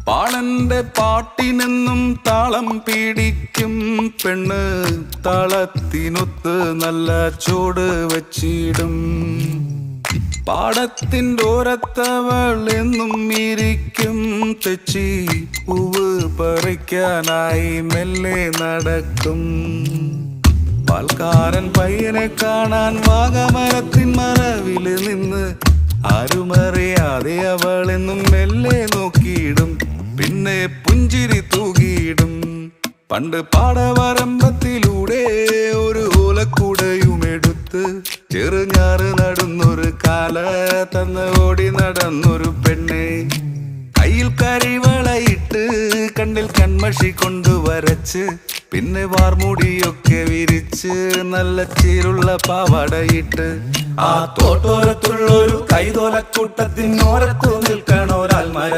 പാളന്റെ പാട്ടിനെന്നും താളം പിടിക്കും പെണ്ണ്, താളത്തിനൊത്ത് നല്ല ചൂട് വച്ചിടും. പാടത്തിൻ്റെ ഓരത്തവൾ എന്നും ഇരിക്കും തെച്ചി, പൂവ് പറിക്കാനായി മെല്ലെ നടക്കും. പാൽക്കാരൻ പയ്യനെ കാണാൻ വാഗമരത്തിൻ മറവില് നിന്ന് ആരുമറിയാതെ അവളെന്നും മെല്ലെ നോക്കിയിടും, പിന്നെ പുഞ്ചിരി തൂകിയിടും. പണ്ട് പാടവരമ്പത്തിലൂടെ ഒരു ഓലക്കുടയുമെടുത്ത് ചെറുഞാറ് നടുന്നൊരു കാല തന്ന് ഓടി നടന്നൊരു പെണ്ണെ, കയ്യിൽ കരിവളയിട്ട് കണ്ണിൽ കൺമഷി കൊണ്ടുവരച്ച്, പിന്നെ വാർമുടിയൊക്കെ വിരിച്ച് നല്ല ചീരുള്ള പാവാടയിട്ട് ആ തോട്ടോരത്തുള്ളൊരു കൈതോലക്കൂട്ടത്തിനോരത്തു നിൽക്കണോരാൽമര